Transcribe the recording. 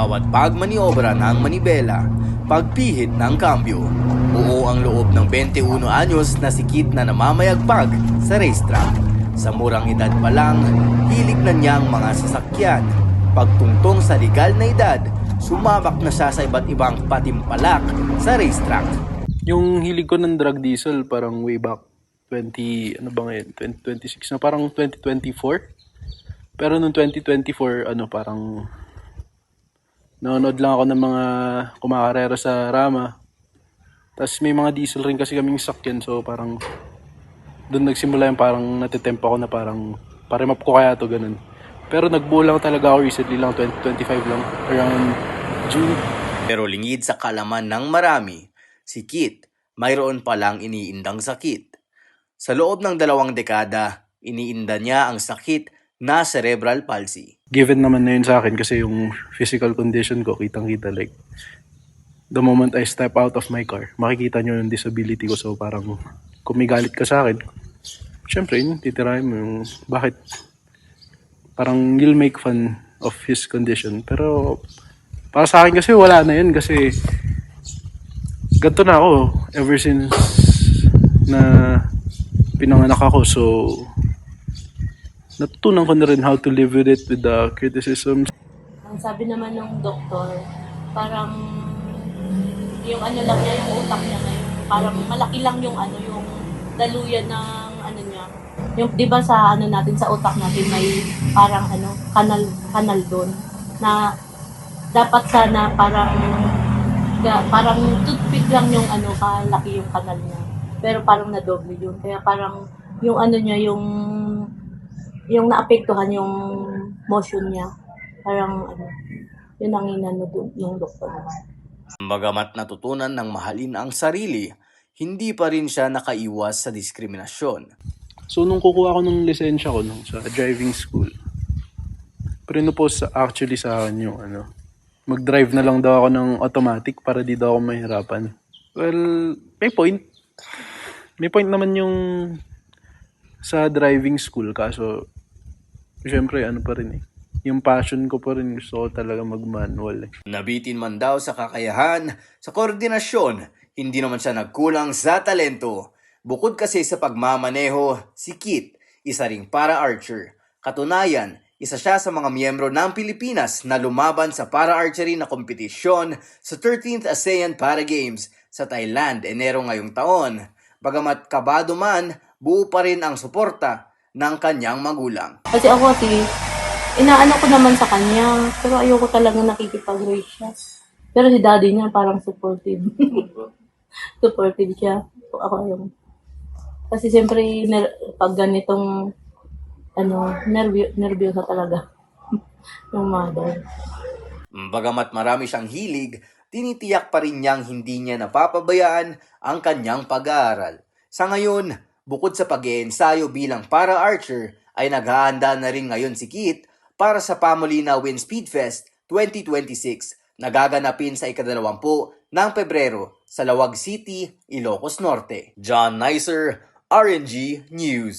bawat pagmaniobra ng manibela, pagpihit ng kambyo. Buo ang loob ng 21 anyos na si Kit na namamayagpag sa racetrack. Sa murang edad pa lang, hilig na niyang mga sasakyan. Pagtungtong sa legal na edad, sumabak na siya sa iba't ibang patimpalak sa racetrack. Yung hilig ko ng drug diesel parang way back 2026 na parang 2024. Pero nung 2024 parang nanonood lang ako ng mga kumakarera sa Rama. Tapos may mga diesel rin kasi kaming sakyan, so parang doon nagsimula yung parang natitempo ako na parang parimap ko kaya to ganun. Pero nagbuo lang talaga ako recently lang, 2025 lang, around June. Pero lingid sa kalaman ng marami, si Kit mayroon palang iniindang sakit. Sa loob ng 2 dekada, iniinda niya ang sakit na cerebral palsy. Given naman na yun sa akin kasi yung physical condition ko, kitang-kita like, the moment I step out of my car, makikita nyo yung disability ko. So parang, kung may galit ka sa akin, syempre yun, titirahin mo yung bakit. Parang you'll make fun of his condition. Pero, para sa akin kasi wala na yun kasi ganito na ako ever since na pinanganak ako. So, natutunan ko na rin how to live with it, with the criticisms. Ang sabi naman ng doktor, parang yung ano lang niya, yung utak niya ngayon, parang malaki lang yung yung daluyan ng niya. Yung 'di ba sa natin sa utak natin may parang kanal doon na dapat sana parang toothpick lang yung kalaki yung kanal niya. Pero parang nadoble yun. Kaya parang yung niya, yung naapektuhan yung motion niya. Parang yun ang inano doon yung doktor. Bagamat natutunan ng mahalin ang sarili, hindi pa rin siya nakaiwas sa diskriminasyon. So, nung kukuha ko ng lisensya ko sa driving school, pre-post actually sa akin yung mag-drive na lang daw ako ng automatic para di daw ako mahirapan. Well, may point. May point naman yung sa driving school, kaso syempre pa rin yung passion ko pa rin, gusto ko talaga mag-manual. Nabitin man daw sa kakayahan, sa koordinasyon, hindi naman siya nagkulang sa talento. Bukod kasi sa pagmamaneho, si Kit, isa ring para-archer. Katunayan, isa siya sa mga miyembro ng Pilipinas na lumaban sa para-archery na kompetisyon sa 13th ASEAN Para Games sa Thailand, Enero ngayong taon. Bagamat kabado man, buo pa rin ang suporta ng kanyang magulang. Kasi ako inaano ko naman sa kanya, pero ayoko talaga nakikipag-race siya. Pero si daddy niya parang supportive. Supportive siya. So, ako yung kasi siyempre pag ganitong nervyosa talaga yung mother. Bagamat marami siyang hilig, tinitiyak pa rin niyang hindi niya napapabayaan ang kanyang pag-aaral. Sa ngayon, bukod sa pag-iensayo bilang para-archer, ay naghahanda na rin ngayon si Kit para sa Pamolina Wind Speedfest 2026 na gaganapin sa ika-20 ng Pebrero sa Lawag City, Ilocos Norte. John Nicer, RNG News.